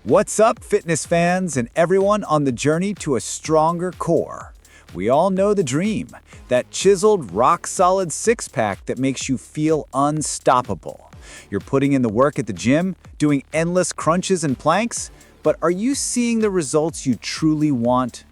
What's up, fitness fans and everyone on the journey to a stronger core? We all know the dream, that chiseled, rock-solid six-pack that makes you feel unstoppable. You're putting in the work at the gym, doing endless crunches and planks, but are you seeing the results you truly want?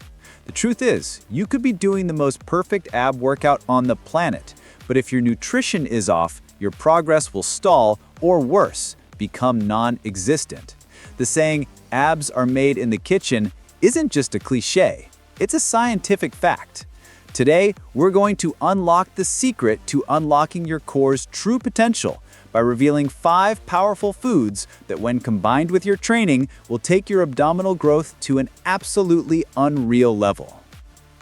The truth is, you could be doing the most perfect ab workout on the planet, but if your nutrition is off, your progress will stall, or worse, become non-existent. The saying, abs are made in the kitchen, isn't just a cliche, it's a scientific fact. Today, we're going to unlock the secret to unlocking your core's true potential by revealing 5 powerful foods that, when combined with your training, will take your abdominal growth to an absolutely unreal level.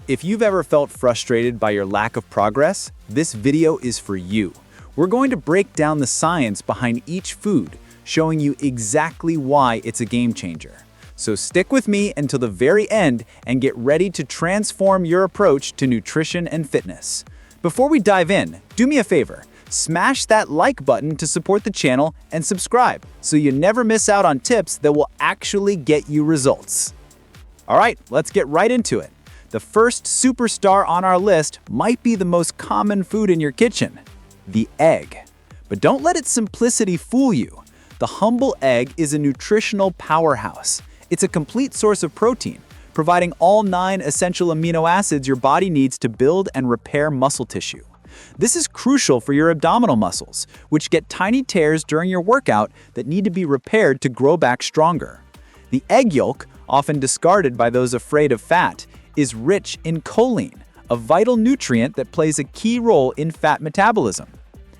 If you've ever felt frustrated by your lack of progress, this video is for you. We're going to break down the science behind each food, showing you exactly why it's a game changer. So stick with me until the very end and get ready to transform your approach to nutrition and fitness. Before we dive in, do me a favor, smash that like button to support the channel and subscribe so you never miss out on tips that will actually get you results. All right, let's get right into it. The first superstar on our list might be the most common food in your kitchen, the egg. But don't let its simplicity fool you. The humble egg is a nutritional powerhouse. It's a complete source of protein, providing all 9 essential amino acids your body needs to build and repair muscle tissue. This is crucial for your abdominal muscles, which get tiny tears during your workout that need to be repaired to grow back stronger. The egg yolk, often discarded by those afraid of fat, is rich in choline, a vital nutrient that plays a key role in fat metabolism.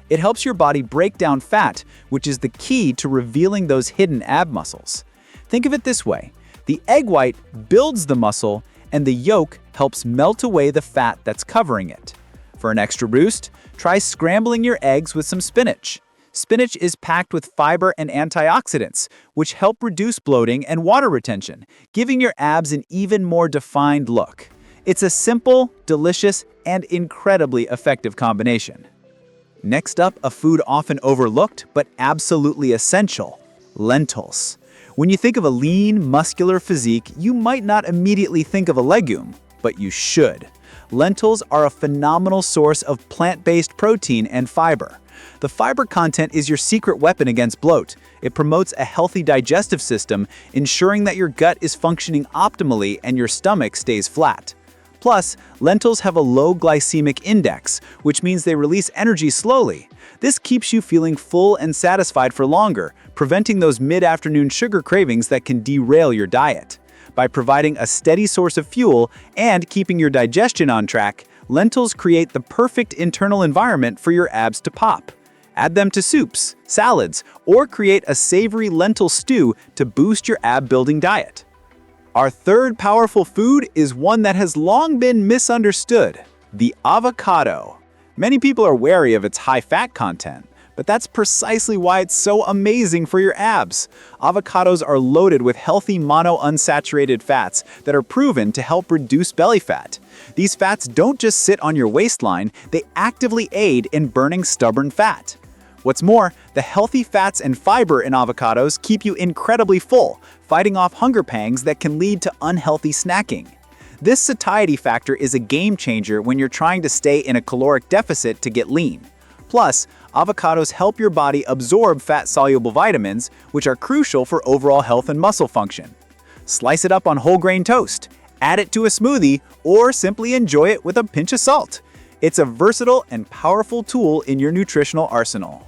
It helps your body break down fat, which is the key to revealing those hidden ab muscles. Think of it this way: the egg white builds the muscle, and the yolk helps melt away the fat that's covering it. For an extra boost, try scrambling your eggs with some spinach. Spinach is packed with fiber and antioxidants, which help reduce bloating and water retention, giving your abs an even more defined look. It's a simple, delicious, and incredibly effective combination. Next up, a food often overlooked but absolutely essential: lentils. When you think of a lean, muscular physique, you might not immediately think of a legume, but you should. Lentils are a phenomenal source of plant-based protein and fiber. The fiber content is your secret weapon against bloat. It promotes a healthy digestive system, ensuring that your gut is functioning optimally and your stomach stays flat. Plus, lentils have a low glycemic index, which means they release energy slowly. This keeps you feeling full and satisfied for longer, preventing those mid-afternoon sugar cravings that can derail your diet. By providing a steady source of fuel and keeping your digestion on track, lentils create the perfect internal environment for your abs to pop. Add them to soups, salads, or create a savory lentil stew to boost your ab-building diet. Our third powerful food is one that has long been misunderstood: the avocado. Many people are wary of its high fat content, but that's precisely why it's so amazing for your abs. Avocados are loaded with healthy monounsaturated fats that are proven to help reduce belly fat. These fats don't just sit on your waistline, they actively aid in burning stubborn fat. What's more, the healthy fats and fiber in avocados keep you incredibly full, fighting off hunger pangs that can lead to unhealthy snacking. This satiety factor is a game changer when you're trying to stay in a caloric deficit to get lean. Plus, avocados help your body absorb fat-soluble vitamins, which are crucial for overall health and muscle function. Slice it up on whole grain toast, add it to a smoothie, or simply enjoy it with a pinch of salt. It's a versatile and powerful tool in your nutritional arsenal.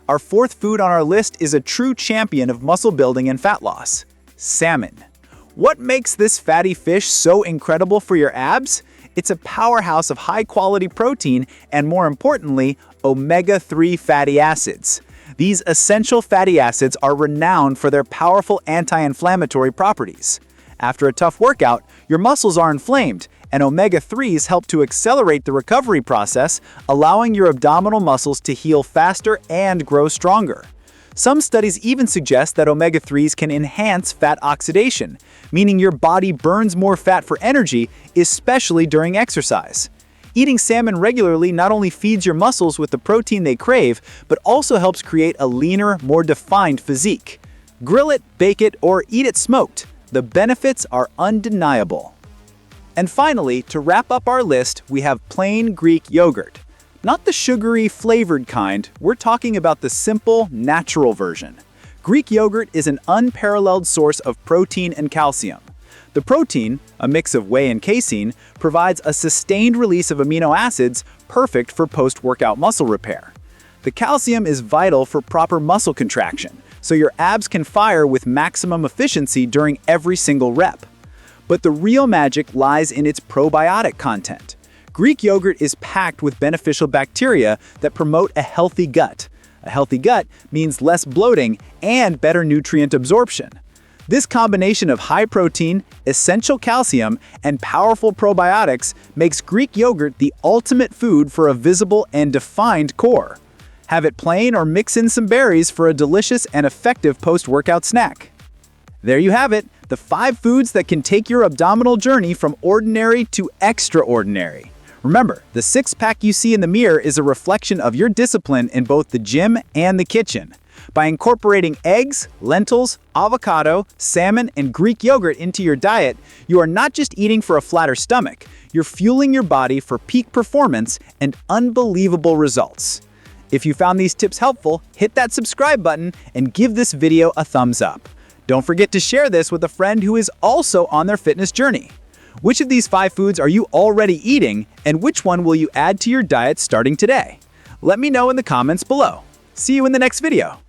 Our fourth food on our list is a true champion of muscle building and fat loss: salmon. What makes this fatty fish so incredible for your abs? It's a powerhouse of high-quality protein and, more importantly, omega-3 fatty acids. These essential fatty acids are renowned for their powerful anti-inflammatory properties. After a tough workout, your muscles are inflamed, and omega-3s help to accelerate the recovery process, allowing your abdominal muscles to heal faster and grow stronger. Some studies even suggest that omega-3s can enhance fat oxidation, meaning your body burns more fat for energy, especially during exercise. Eating salmon regularly not only feeds your muscles with the protein they crave, but also helps create a leaner, more defined physique. Grill it, bake it, or eat it smoked. The benefits are undeniable. And finally, to wrap up our list, we have plain Greek yogurt. Not the sugary, flavored kind, we're talking about the simple, natural version. Greek yogurt is an unparalleled source of protein and calcium. The protein, a mix of whey and casein, provides a sustained release of amino acids perfect for post-workout muscle repair. The calcium is vital for proper muscle contraction, so your abs can fire with maximum efficiency during every single rep. But the real magic lies in its probiotic content. Greek yogurt is packed with beneficial bacteria that promote a healthy gut. A healthy gut means less bloating and better nutrient absorption. This combination of high protein, essential calcium, and powerful probiotics makes Greek yogurt the ultimate food for a visible and defined core. Have it plain or mix in some berries for a delicious and effective post-workout snack. There you have it, the 5 foods that can take your abdominal journey from ordinary to extraordinary. Remember, the six-pack you see in the mirror is a reflection of your discipline in both the gym and the kitchen. By incorporating eggs, lentils, avocado, salmon, and Greek yogurt into your diet, you are not just eating for a flatter stomach, you're fueling your body for peak performance and unbelievable results. If you found these tips helpful, hit that subscribe button and give this video a thumbs up. Don't forget to share this with a friend who is also on their fitness journey. Which of these 5 foods are you already eating, and which one will you add to your diet starting today? Let me know in the comments below. See you in the next video.